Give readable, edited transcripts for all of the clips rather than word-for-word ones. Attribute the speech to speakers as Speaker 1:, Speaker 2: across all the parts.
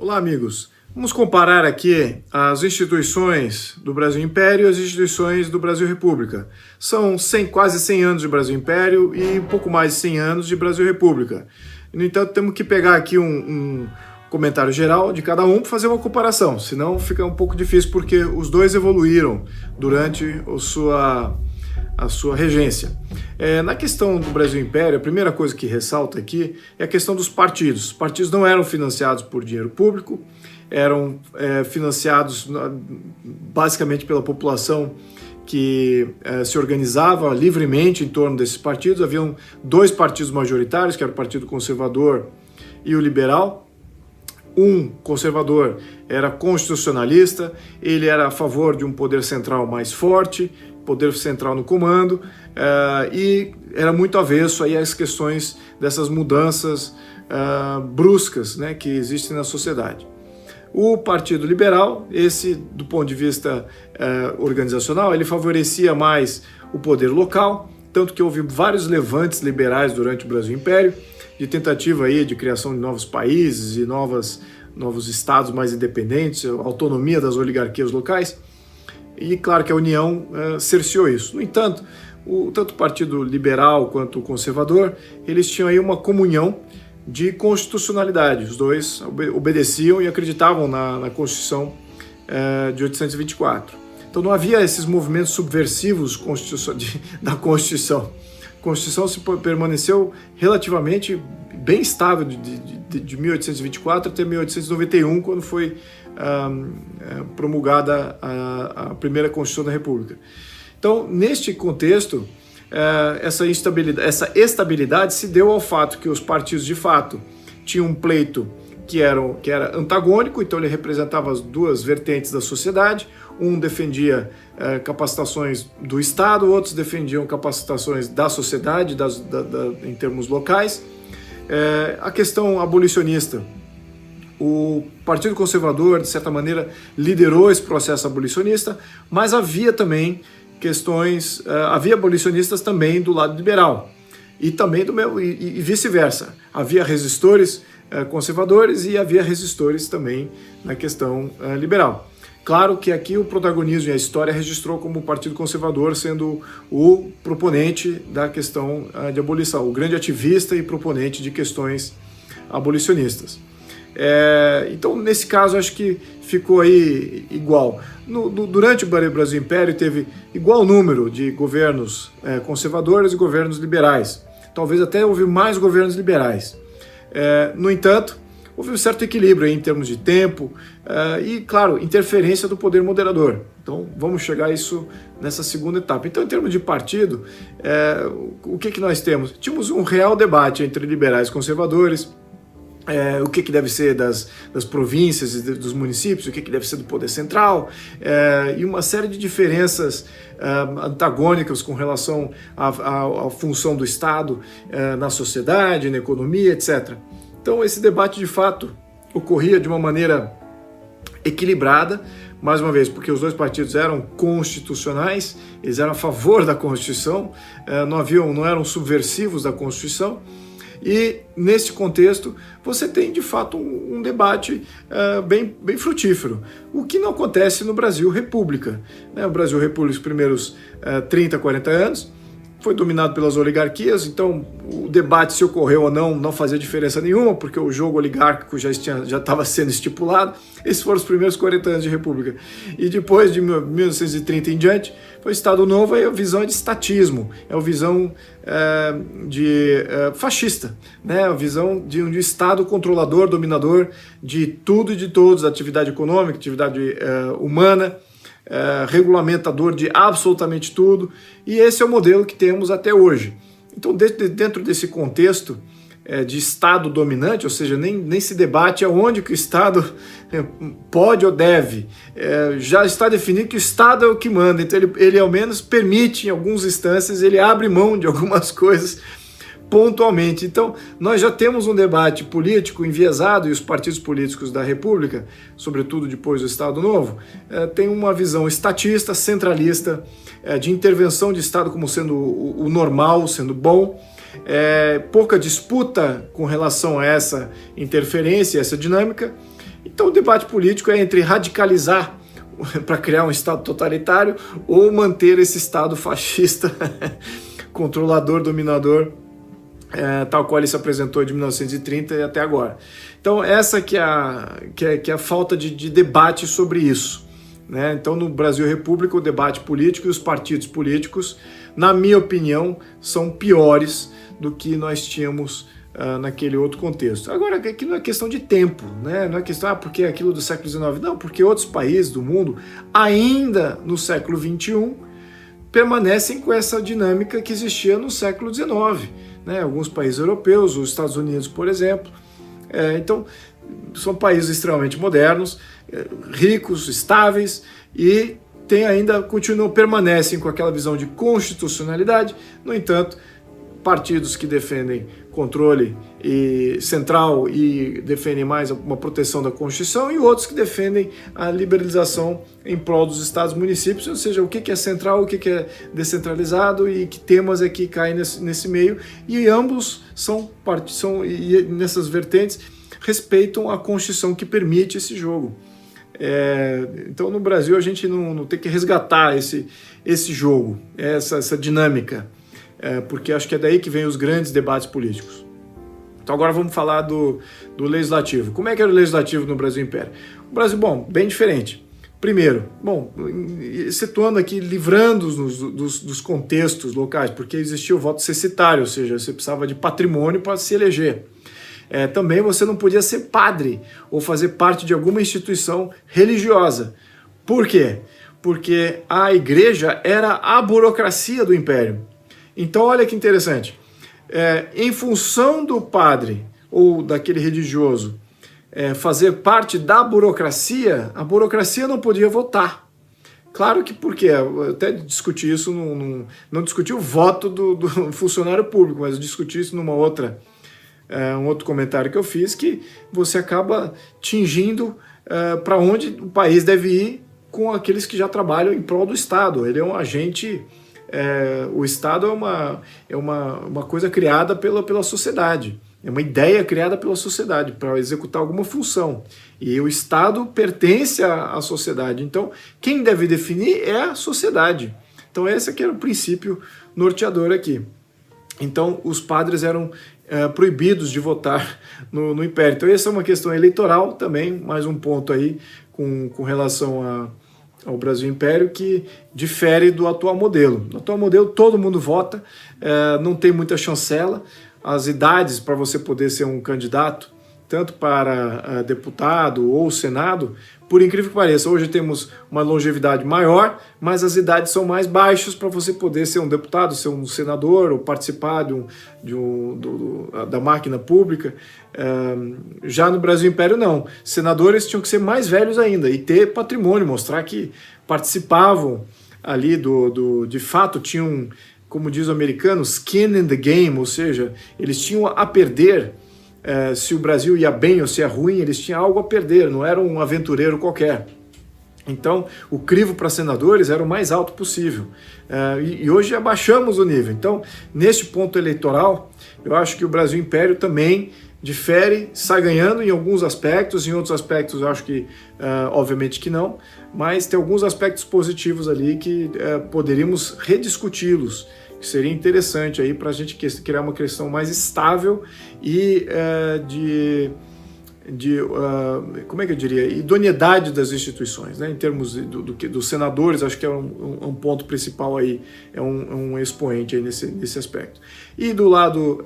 Speaker 1: Olá, amigos. Vamos comparar aqui as instituições do Brasil Império e as instituições do Brasil República. São quase 100 anos de Brasil Império e um pouco mais de 100 anos de Brasil República. No entanto, temos que pegar aqui um comentário geral de cada um para fazer uma comparação, senão fica um pouco difícil porque os dois evoluíram durante a sua regência. Na questão do Brasil Império, a primeira coisa que ressalta aqui é a questão dos partidos. Os partidos não eram financiados por dinheiro público, eram financiados basicamente pela população que se organizava livremente em torno desses partidos. Haviam dois partidos majoritários, que era o Partido Conservador e o Liberal. Um conservador era constitucionalista, ele era a favor de um poder central mais forte, poder central no comando, e era muito avesso aí às questões dessas mudanças bruscas, né, que existem na sociedade. O Partido Liberal, esse do ponto de vista organizacional, ele favorecia mais o poder local, tanto que houve vários levantes liberais durante o Brasil Império, de tentativa aí de criação de novos países e novos estados mais independentes, autonomia das oligarquias locais, e claro que a União cerceou isso. No entanto, tanto o Partido Liberal quanto o Conservador, eles tinham aí uma comunhão de constitucionalidade. Os dois obedeciam e acreditavam na Constituição de 1824. Então não havia esses movimentos subversivos da Constituição. A Constituição permaneceu relativamente bem estável de 1824 até 1891, quando foi promulgada a primeira Constituição da República. Então, neste contexto, essa estabilidade se deu ao fato que os partidos, de fato, tinham um pleito que era antagônico, então ele representava as duas vertentes da sociedade. Um defendia capacitações do Estado, outros defendiam capacitações da sociedade, em termos locais. A questão abolicionista, o Partido Conservador, de certa maneira, liderou esse processo abolicionista, mas havia também havia abolicionistas também do lado liberal, e também e vice-versa. Havia resistores conservadores e havia resistores também na questão liberal. Claro que aqui o protagonismo e a história registrou como o Partido Conservador sendo o proponente da questão de abolição, o grande ativista e proponente de questões abolicionistas. Então, nesse caso, acho que ficou aí igual. Durante o Brasil Império teve igual número de governos conservadores e governos liberais. Talvez até houve mais governos liberais. No entanto, houve um certo equilíbrio aí em termos de tempo e, claro, interferência do poder moderador. Então, vamos chegar a isso nessa segunda etapa. Então, em termos de partido, o que nós temos? Tínhamos um real debate entre liberais e conservadores, o que deve ser das províncias e dos municípios, o que deve ser do poder central, e uma série de diferenças antagônicas com relação à função do Estado na sociedade, na economia, etc. Então esse debate de fato ocorria de uma maneira equilibrada, mais uma vez, porque os dois partidos eram constitucionais, eles eram a favor da Constituição, não eram subversivos da Constituição. E, nesse contexto, você tem, de fato, um debate bem frutífero, o que não acontece no Brasil República. O Brasil República, os primeiros 30, 40 anos, foi dominado pelas oligarquias, então o debate se ocorreu ou não fazia diferença nenhuma, porque o jogo oligárquico já estava sendo estipulado. Esses foram os primeiros 40 anos de República. E depois de 1930 em diante, foi Estado Novo, é a visão de estatismo, é a visão fascista, né? A visão de um Estado controlador, dominador de tudo e de todos, atividade econômica, atividade humana, regulamentador de absolutamente tudo, e esse é o modelo que temos até hoje. Então, dentro desse contexto de Estado dominante, ou seja, nem se debate aonde que o Estado pode ou deve, já está definido que o Estado é o que manda, então ele ao menos permite, em algumas instâncias, ele abre mão de algumas coisas pontualmente. Então, nós já temos um debate político enviesado, e os partidos políticos da República, sobretudo depois do Estado Novo, têm uma visão estatista, centralista, de intervenção de Estado como sendo o normal, sendo bom, pouca disputa com relação a essa interferência, essa dinâmica, Então o debate político é entre radicalizar para criar um Estado totalitário ou manter esse Estado fascista, controlador, dominador, tal qual ele se apresentou de 1930 e até agora. Então essa que é a falta de debate sobre isso, né? Então no Brasil República o debate político e os partidos políticos, na minha opinião, são piores do que nós tínhamos naquele outro contexto. Agora, aqui não é questão de tempo, né? Não é questão, porque é aquilo do século XIX, não, porque outros países do mundo, ainda no século XXI, permanecem com essa dinâmica que existia no século XIX, né? Alguns países europeus, os Estados Unidos, por exemplo. Então, são países extremamente modernos, ricos, estáveis e permanecem com aquela visão de constitucionalidade. No entanto, partidos que defendem controle central e defendem mais uma proteção da Constituição e outros que defendem a liberalização em prol dos estados-municípios, ou seja, o que é central, o que é descentralizado e que temas é que caem nesse meio, e ambos e nessas vertentes respeitam a Constituição que permite esse jogo. Então no Brasil a gente não tem que resgatar esse jogo, essa dinâmica, porque acho que é daí que vem os grandes debates políticos. Então agora vamos falar do legislativo. Como é que era o legislativo no Brasil Império? O Brasil, bem diferente. Primeiro, excetuando aqui, livrando-nos dos contextos locais, porque existia o voto censitário, ou seja, você precisava de patrimônio para se eleger. Também você não podia ser padre ou fazer parte de alguma instituição religiosa. Por quê? Porque a igreja era a burocracia do império. Então olha que interessante, em função do padre ou daquele religioso fazer parte da burocracia, a burocracia não podia votar. Claro que porque, eu até discuti isso, não discuti o voto do funcionário público, mas eu discuti isso numa outra... um outro comentário que eu fiz, que você acaba tingindo para onde o país deve ir com aqueles que já trabalham em prol do Estado. Ele é um agente, o Estado é uma coisa criada pela sociedade, é uma ideia criada pela sociedade para executar alguma função. E o Estado pertence à sociedade, então quem deve definir é a sociedade. Então esse aqui era o princípio norteador aqui. Então os padres eram proibidos de votar no Império. Então essa é uma questão eleitoral também, mais um ponto aí com relação ao Brasil Império, que difere do atual modelo. No atual modelo todo mundo vota, não tem muita chancela, as idades para você poder ser um candidato, tanto para deputado ou Senado, por incrível que pareça, hoje temos uma longevidade maior, mas as idades são mais baixas para você poder ser um deputado, ser um senador ou participar da máquina pública. Já no Brasil Império não, senadores tinham que ser mais velhos ainda e ter patrimônio, mostrar que participavam ali de fato tinham, como diz o americano, skin in the game, ou seja, eles tinham a perder. Se o Brasil ia bem ou se ia ruim, eles tinham algo a perder, não era um aventureiro qualquer. Então, o crivo para senadores era o mais alto possível. E hoje abaixamos o nível. Então, neste ponto eleitoral, eu acho que o Brasil Império também difere, sai ganhando em alguns aspectos, em outros aspectos eu acho que, obviamente que não, mas tem alguns aspectos positivos ali que poderíamos rediscuti-los, que seria interessante aí para a gente criar uma questão mais estável e como é que eu diria, idoneidade das instituições, né? Em termos dos senadores, acho que é um ponto principal aí, é um expoente aí nesse aspecto. E do lado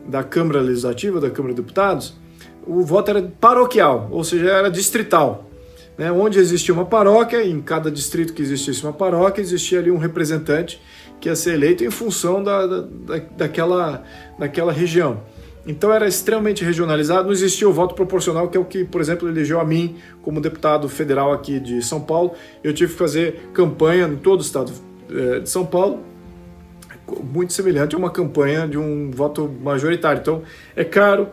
Speaker 1: da Câmara Legislativa, da Câmara de Deputados, o voto era paroquial, ou seja, era distrital, né? Onde existia uma paróquia, em cada distrito que existisse uma paróquia, existia ali um representante que ia ser eleito em função daquela região. Então era extremamente regionalizado, não existia o voto proporcional, que é o que, por exemplo, elegeu a mim como deputado federal aqui de São Paulo. Eu tive que fazer campanha em todo o estado de São Paulo, muito semelhante a uma campanha de um voto majoritário. Então é caro,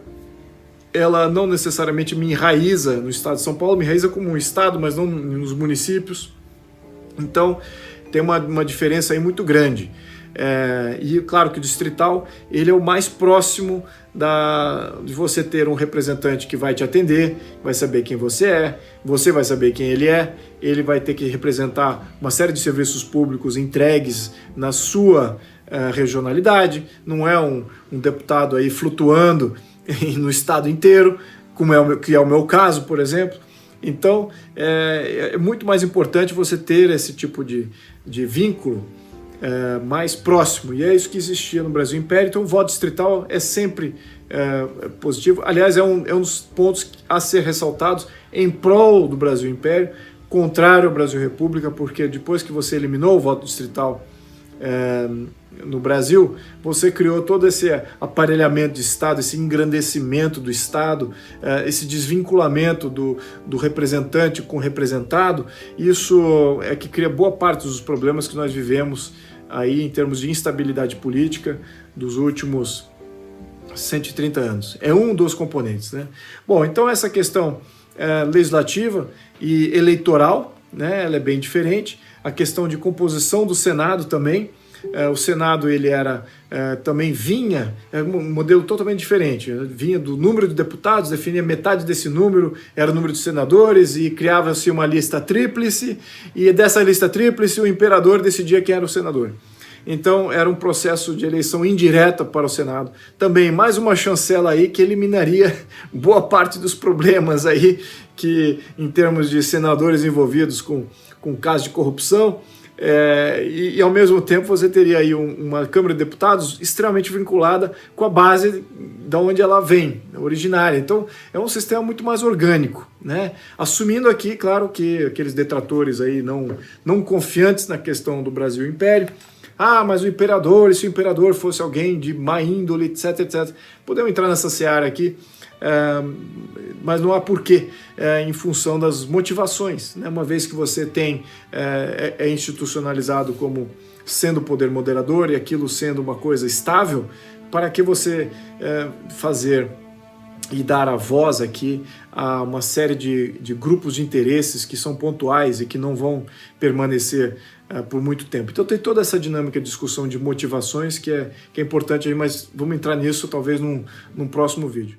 Speaker 1: ela não necessariamente me enraiza no estado de São Paulo, me enraiza como um estado, mas não nos municípios. Então tem uma diferença aí muito grande. E claro que o distrital ele é o mais próximo de você ter um representante que vai te atender, vai saber quem você vai saber quem ele vai ter que representar uma série de serviços públicos entregues na sua regionalidade, não é um deputado aí flutuando no estado inteiro, que é o meu caso, por exemplo. Então, é muito mais importante você ter esse tipo de vínculo mais próximo, e é isso que existia no Brasil Império. Então o voto distrital é sempre positivo. Aliás, é um dos pontos a ser ressaltados em prol do Brasil Império, contrário ao Brasil República, porque depois que você eliminou o voto distrital no Brasil, você criou todo esse aparelhamento de Estado, esse engrandecimento do Estado, esse desvinculamento do representante com o representado. Isso é que cria boa parte dos problemas que nós vivemos aí em termos de instabilidade política dos últimos 130 anos. É um dos componentes, né? Bom, então essa questão legislativa e eleitoral, né, ela é bem diferente. A questão de composição do Senado também. O Senado ele também vinha, um modelo totalmente diferente, vinha do número de deputados, definia metade desse número, era o número de senadores, e criava-se uma lista tríplice, e dessa lista tríplice o imperador decidia quem era o senador. Então era um processo de eleição indireta para o Senado. Também mais uma chancela aí que eliminaria boa parte dos problemas aí, que em termos de senadores envolvidos com casos de corrupção. E ao mesmo tempo você teria aí uma Câmara de Deputados extremamente vinculada com a base de onde ela vem, originária. Então é um sistema muito mais orgânico, né? Assumindo aqui, claro, que aqueles detratores aí não confiantes na questão do Brasil Império, mas o imperador, e se o imperador fosse alguém de má índole, etc, etc. Podemos entrar nessa seara aqui, mas não há porquê, em função das motivações, né? Uma vez que você é institucionalizado como sendo o poder moderador e aquilo sendo uma coisa estável, para que você fazer e dar a voz aqui a uma série de grupos de interesses que são pontuais e que não vão permanecer por muito tempo. Então tem toda essa dinâmica de discussão de motivações que é importante aí, mas vamos entrar nisso talvez num próximo vídeo.